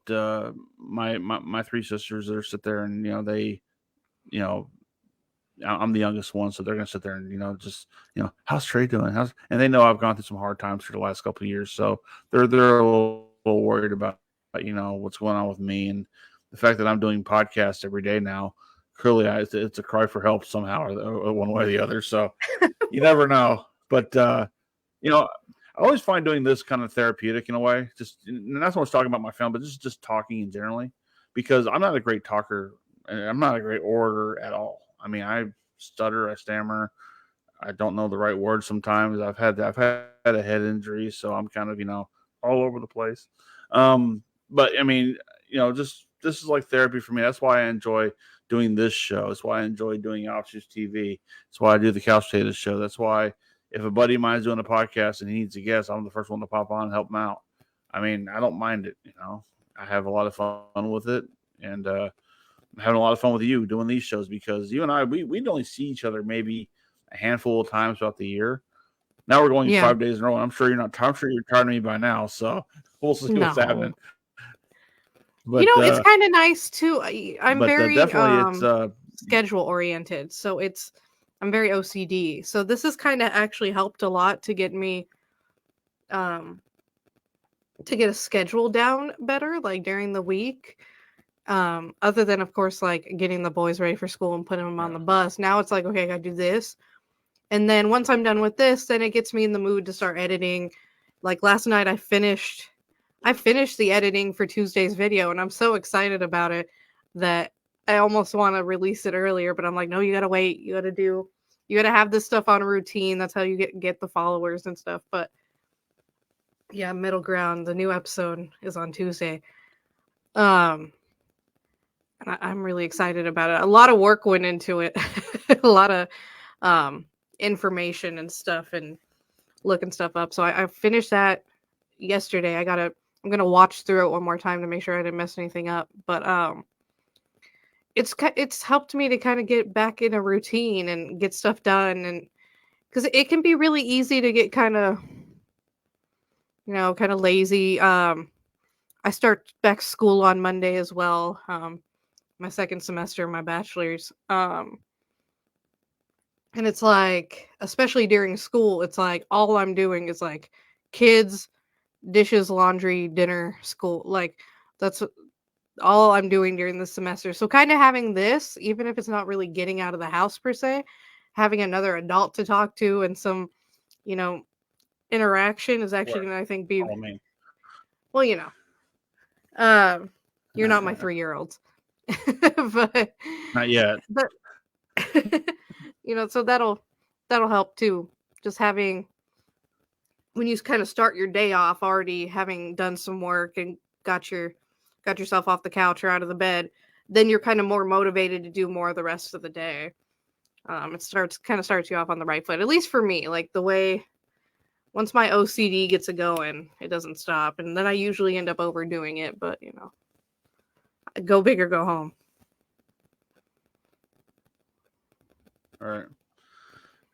my three sisters that are sit there and they you know I'm the youngest one, so they're gonna sit there and just how's Trey doing? And they know I've gone through some hard times for the last couple of years, so they're a little worried about what's going on with me and the fact that I'm doing podcasts every day now. Clearly, it's a cry for help somehow, or one way or the other. So you never know, but I always find doing this kind of therapeutic in a way. Just and that's what I was talking about my family, but just talking in generally, because I'm not a great talker and I'm not a great orator at all. I mean, I stutter, I stammer, I don't know the right words sometimes. I've had a head injury, so I'm kind of all over the place. But I mean, just this is like therapy for me. That's why I enjoy doing this show. That's why I enjoy doing Options TV. That's why I do the Couch Potatoes show. That's why if a buddy of mine's doing a podcast and he needs a guest, I'm the first one to pop on and help him out. I mean, I don't mind it. I have a lot of fun with it, and I'm having a lot of fun with you doing these shows because you and I we'd only see each other maybe a handful of times throughout the year. Now we're going Yeah. 5 days in a row, and I'm sure you're not. I'm sure you're tired of me by now. So we'll see what's No. happening. But it's kind of nice too. I'm very definitely it's schedule oriented, so I'm very OCD. So this has kind of actually helped a lot to get me to get a schedule down better, like during the week. Other than of course like getting the boys ready for school and putting them on the bus. Now it's like, okay, I gotta do this. And then once I'm done with this, then it gets me in the mood to start editing. Like last night I finished the editing for Tuesday's video, and I'm so excited about it that I almost want to release it earlier, but I'm like, no, you gotta wait. You gotta have this stuff on a routine. That's how you get the followers and stuff. But yeah, middle ground. The new episode is on Tuesday. And I'm really excited about it. A lot of work went into it. A lot of information and stuff and looking stuff up. So I finished that yesterday. I'm gonna watch through it one more time to make sure I didn't mess anything up. But it's helped me to kind of get back in a routine and get stuff done, and because it can be really easy to get kind of lazy. I start back school on Monday as well. My second semester of my bachelor's. And it's like, especially during school, it's like all I'm doing is like kids, dishes, laundry, dinner, school. Like that's all I'm doing during the semester. So kind of having this, even if it's not really getting out of the house per se, having another adult to talk to and some, interaction is actually going to, I think, be well, you're not my 3-year-olds. But not yet. But so that'll help too. Just having when you kind of start your day off already having done some work and got yourself off the couch or out of the bed, then you're kind of more motivated to do more the rest of the day. It starts you off on the right foot, at least for me. Like the way once my OCD gets a going, it doesn't stop, and then I usually end up overdoing it. But go big or go home. All right.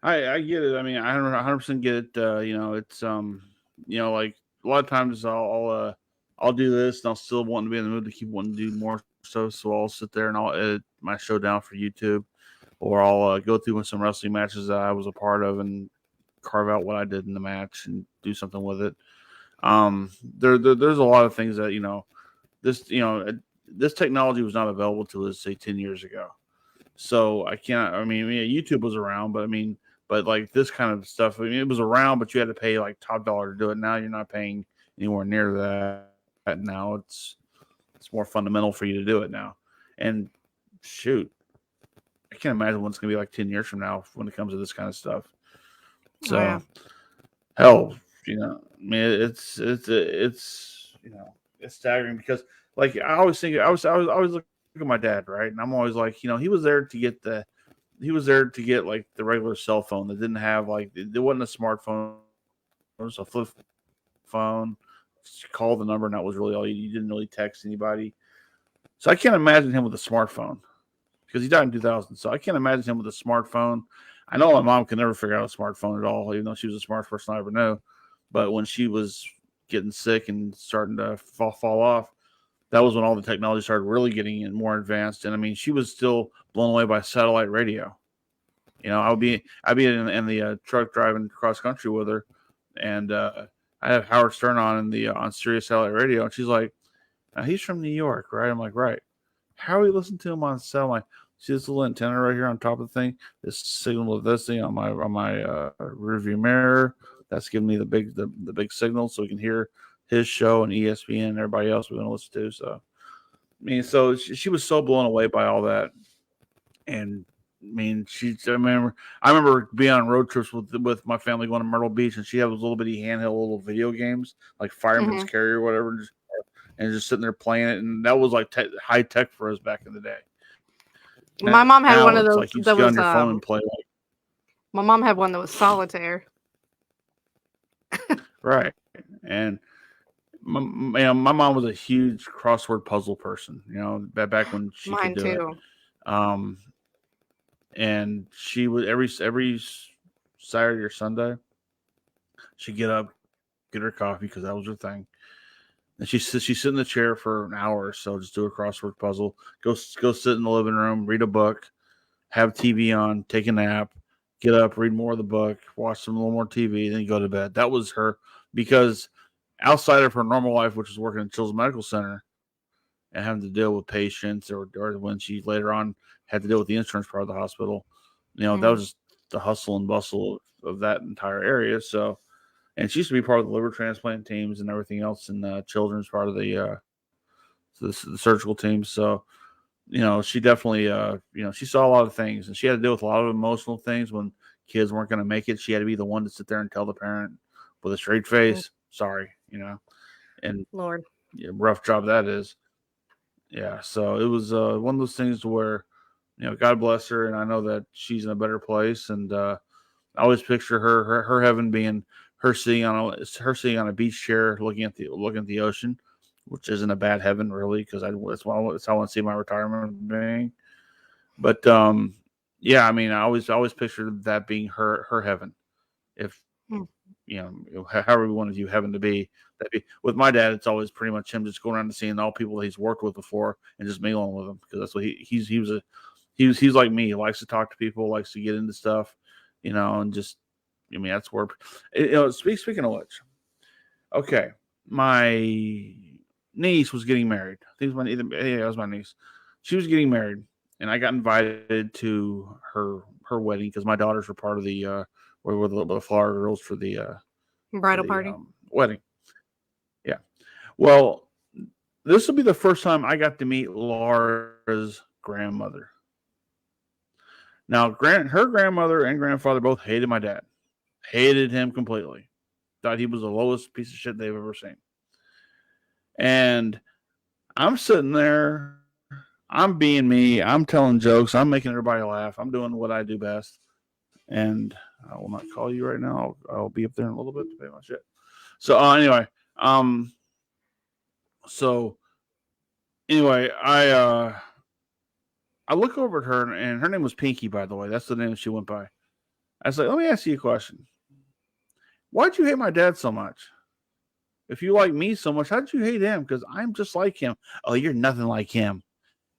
I get it. I mean, I 100% get it. It's like a lot of times I'll do this and I'll still want to be in the mood to keep wanting to do more stuff. So I'll sit there and I'll edit my show down for YouTube, or I'll go through some wrestling matches that I was a part of and carve out what I did in the match and do something with it. There's a lot of things that this technology was not available to us say 10 years ago. So I can't. I mean, YouTube was around, but like this kind of stuff, it was around, but you had to pay like top dollar to do it. Now you're not paying anywhere near that. Now it's more fundamental for you to do it now. And shoot, I can't imagine what it's going to be like 10 years from now when it comes to this kind of stuff. So, hell, I mean, it's staggering because like I always think I was always look at my dad, right? And I'm always like, he was there to get like the regular cell phone that didn't have like it wasn't a smartphone, it was a flip phone. Just call the number and that was really all you didn't really text anybody. So I can't imagine him with a smartphone because he died in 2000. So I can't imagine him with a smartphone. I know my mom could never figure out a smartphone at all, even though she was the smartest person I ever knew. But when she was getting sick and starting to fall off, that was when all the technology started really getting more advanced. And I mean, she was still blown away by satellite radio. I'd be in the truck driving cross country with her, and I have Howard Stern on in the on Sirius Satellite Radio, and she's like, he's from New York, right? I'm like, right. How are you listening to him on cell? I'm like, see this little antenna right here on top of the thing? This signal of this thing on my rear view mirror. That's giving me the big signal, so we can hear his show and ESPN and everybody else we're going to listen to. So, so she was so blown away by all that, and I remember being on road trips with my family going to Myrtle Beach, and she had those little bitty handheld little video games like Fireman's Mhm. Carry or whatever, and just sitting there playing it, and that was like high tech for us back in the day. My mom had Now one of it's those like you just that get on was your phone and play my mom had one that was solitaire. right. And my mom was a huge crossword puzzle person. Back when she could Mine do it. too. And she would every Saturday or Sunday, she'd get up, get her coffee because that was her thing. And she sit in the chair for an hour or so, just do a crossword puzzle. Go sit in the living room, read a book, have TV on, take a nap, get up, read more of the book, watch some little more TV, then go to bed. That was her, because outside of her normal life, which was working at Children's Medical Center and having to deal with patients, or when she later on had to deal with the insurance part of the hospital, that was just the hustle and bustle of that entire area. So, and she used to be part of the liver transplant teams and everything else in the children's part of the surgical team. So, she definitely, she saw a lot of things, and she had to deal with a lot of emotional things when kids weren't going to make it. She had to be the one to sit there and tell the parent with a straight face, sorry, and Lord, rough job that is. Yeah. So it was one of those things where, God bless her. And I know that she's in a better place. And I always picture her heaven being her sitting on a beach chair looking at the ocean, which isn't a bad heaven really, because that's how I want to see my retirement being. But yeah, I always pictured that being her heaven. If however one of you heaven to be, with my dad, it's always pretty much him just going around and seeing all people that he's worked with before and just mingling with them, because that's what he's like me. He likes to talk to people, likes to get into stuff, and just that's where speaking of which, okay, my niece was getting married. I think it was my niece. She was getting married, and I got invited to her wedding because my daughters were part of the where were the Florida girls for the bridal party. wedding. Yeah. Well, this will be the first time I got to meet Laura's grandmother. Now, her grandmother and grandfather both hated my dad. Hated him completely. Thought he was the lowest piece of shit they've ever seen. And I'm sitting there, I'm being me, I'm telling jokes, I'm making everybody laugh, I'm doing what I do best. And I will not call you right now. I'll be up there in a little bit to pay my shit. So anyway, I look over at her, and her name was Pinky, by the way. That's the name she went by. I was like, let me ask you a question. Why'd you hate my dad so much? If you like me so much, how'd you hate him? Because I'm just like him. Oh, you're nothing like him.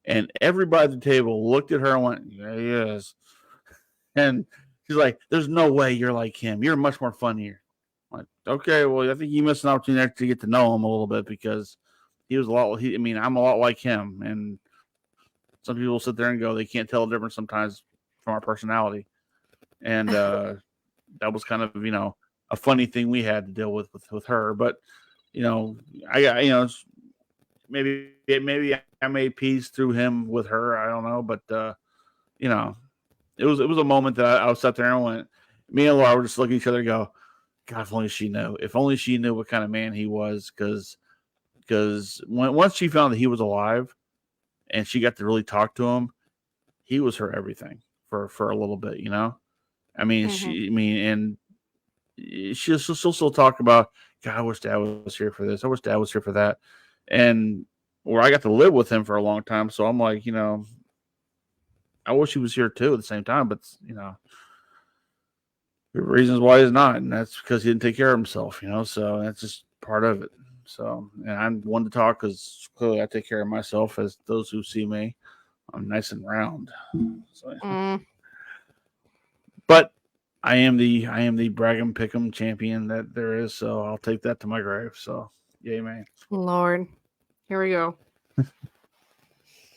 And everybody at the table looked at her and went, yeah, he is. And she's like, there's no way you're like him. You're much more funnier. I'm like, okay, well, I think you missed an opportunity to get to know him a little bit, because he was I'm a lot like him. And some people sit there and go, they can't tell the difference sometimes from our personality. And that was kind of, a funny thing we had to deal with her. But, I got, maybe I made peace through him with her. I don't know. But, it was a moment that I was sat there and went, me and Laura were just looking at each other and go, God, if only she knew. If only she knew what kind of man he was. Because once she found that he was alive and she got to really talk to him, he was her everything for a little bit, and she'll still talk about, God, I wish Dad was here for this. I wish Dad was here for that. And where I got to live with him for a long time. So I'm like, I wish he was here too at the same time, but the reasons why he's not, and that's because he didn't take care of himself, so that's just part of it. So, and I'm one to talk because clearly I take care of myself, as those who see me, I'm nice and round. So, But I am the brag 'em pick 'em champion that there is, so I'll take that to my grave. So yay, man. Lord, here we go.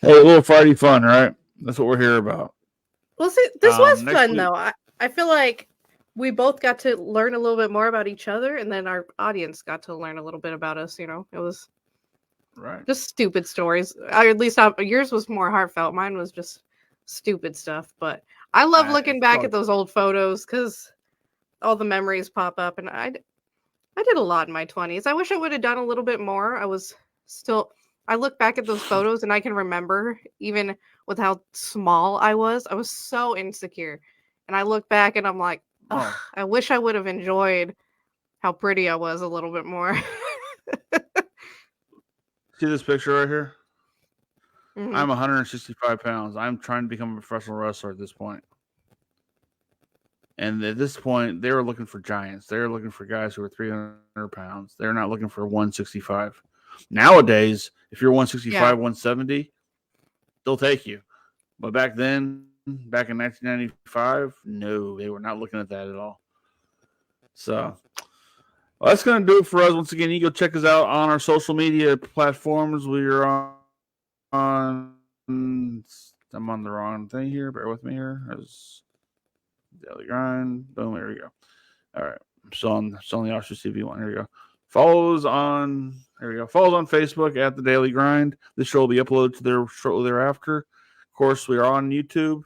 Hey, a little Friday fun, right? That's what we're here about. Well, see, this was Next fun week, though. I feel like we both got to learn a little bit more about each other, and then our audience got to learn a little bit about us. It was right? just stupid stories. At least yours was more heartfelt. Mine was just stupid stuff. But I love looking back at those old photos because all the memories pop up, and I did a lot in my 20s. I wish I would have done a little bit more. I look back at those photos and I can remember even with how small I was so insecure. And I look back and I'm like, ugh, I wish I would have enjoyed how pretty I was a little bit more. See this picture right here? Mhm. I'm 165 pounds. I'm trying to become a professional wrestler at this point. And at this point, they were looking for giants. They were looking for guys who were 300 pounds. They're not looking for 165. Nowadays, if you're 165, Yeah. 170, they'll take you. But back then, back in 1995, no, they were not looking at that at all. So that's going to do it for us. Once again, you go check us out on our social media platforms. We are on. I'm on the wrong thing here. Bear with me here. There's Daily Grind. Boom. There we go. All right. So on the Ostrich TV one. Here we go. Follows on. There we go. Follows on Facebook at the Daily Grind. This show will be uploaded to there shortly thereafter. Of course, we are on YouTube.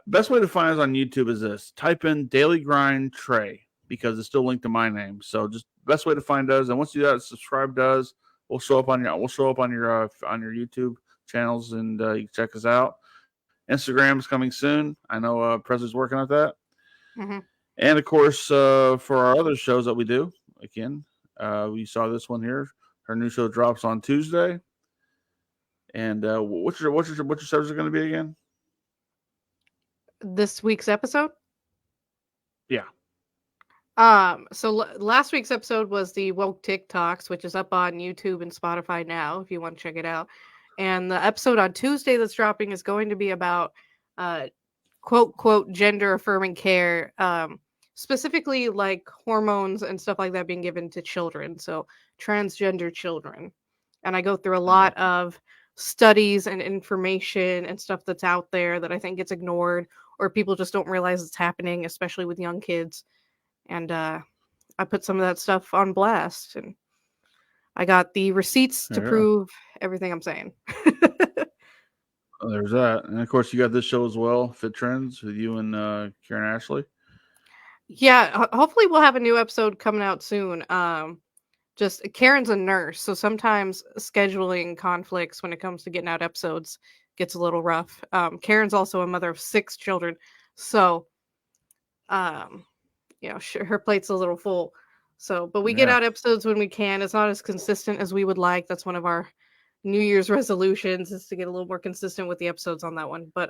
Best way to find us on YouTube is this: type in Daily Grind Trey because it's still linked to my name. So just best way to find us. And once you do that, subscribe to us. We'll show up on your YouTube channels, and you can check us out. Instagram is coming soon. I know Presley's working on that. Mm-hmm. And of course, for our other shows that we do, again, we saw this one here. Her new show drops on Tuesday. And what's your subject going to be again? This week's episode? Yeah. So last week's episode was the woke TikToks, which is up on YouTube and Spotify now, if you want to check it out. And the episode on Tuesday that's dropping is going to be about quote gender affirming care, specifically like hormones and stuff like that being given to children, so transgender children. And I go through a lot of studies and information and stuff that's out there that I think gets ignored or people just don't realize it's happening, especially with young kids. And I put some of that stuff on blast, and I got the receipts to prove everything I'm saying. There's that. And of course, you got this show as well, Fit Trends, with you and Karen Ashley. Yeah, hopefully we'll have a new episode coming out soon. Just Karen's a nurse, so sometimes scheduling conflicts when it comes to getting out episodes gets a little rough. Karen's also a mother of 6 children, so her plate's a little full. So, but we get out episodes when we can. It's not as consistent as we would like. That's one of our New Year's resolutions, is to get a little more consistent with the episodes on that one. But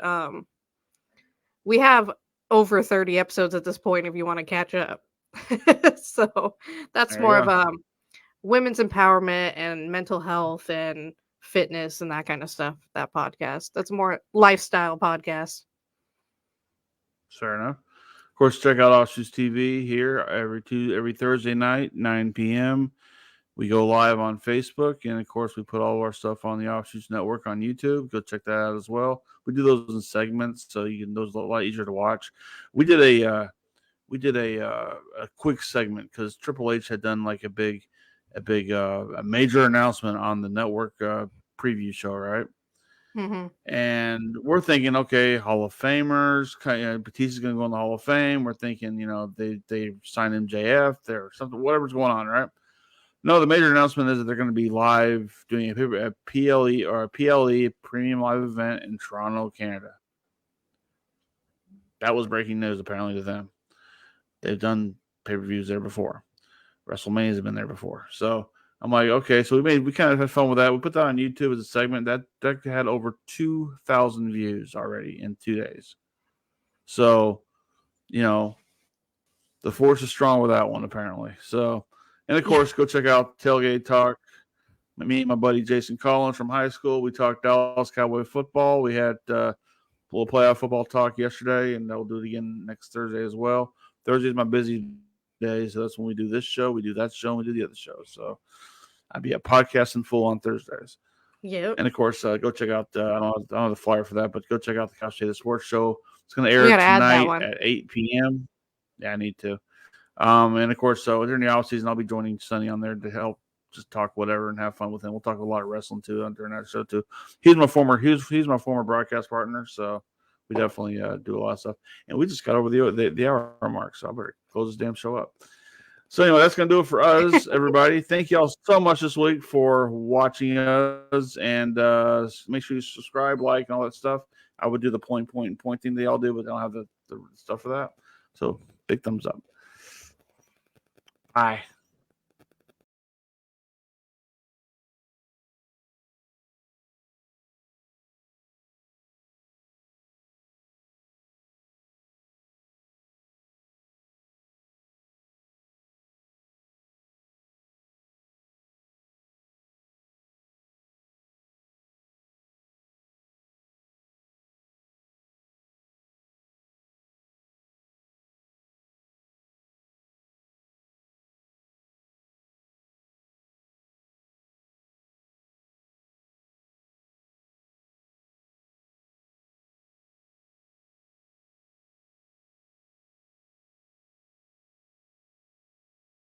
we have over 30 episodes at this point if you want to catch up. So that's more of women's empowerment and mental health and fitness and that kind of stuff. That podcast. That's more lifestyle podcast. Fair enough. Of course, check out Ostrich TV here every Thursday night, 9 p.m. We go live on Facebook, and of course, we put all of our stuff on the Offshoots Network on YouTube. Go check that out as well. We do those in segments, so those are a lot easier to watch. We did a quick segment because Triple H had done like a major announcement on the network preview show, right? Mm-hmm. And we're thinking, okay, Hall of Famers. Batista's going to go in the Hall of Fame. We're thinking, they signed MJF. There's something, whatever's going on, right? No, the major announcement is that they're going to be live doing a PLE or a PLE premium live event in Toronto, Canada. That was breaking news apparently to them. They've done pay-per-views there before. WrestleMania's have been there before. So I'm like, okay, so we kind of had fun with that. We put that on YouTube as a segment that had over 2,000 views already in 2 days. So, the force is strong with that one apparently. So, and of course, go check out Tailgate Talk. Me and my buddy Jason Collins from high school. We talked Dallas Cowboy football. We had little playoff football talk yesterday, and we'll do it again next Thursday as well. Thursday's my busy day, so that's when we do this show, we do that show, and we do the other show. So I'll be at podcasting full on Thursdays. Yep. And of course, go check out. I don't have the flyer for that, but go check out the Couch Potato Sports Show. It's going to air tonight at 8 p.m. Yeah, I need to. And of course, so during the off season, I'll be joining Sonny on there to help just talk whatever and have fun with him. We'll talk a lot of wrestling too during that show too. He's my former broadcast partner, so we definitely do a lot of stuff. And we just got over the hour mark, so I better close this damn show up. So anyway, that's going to do it for us, everybody. Thank you all so much this week for watching us, and make sure you subscribe, like, and all that stuff. I would do the point thing they all do, but they don't have the stuff for that. So big thumbs up. Bye.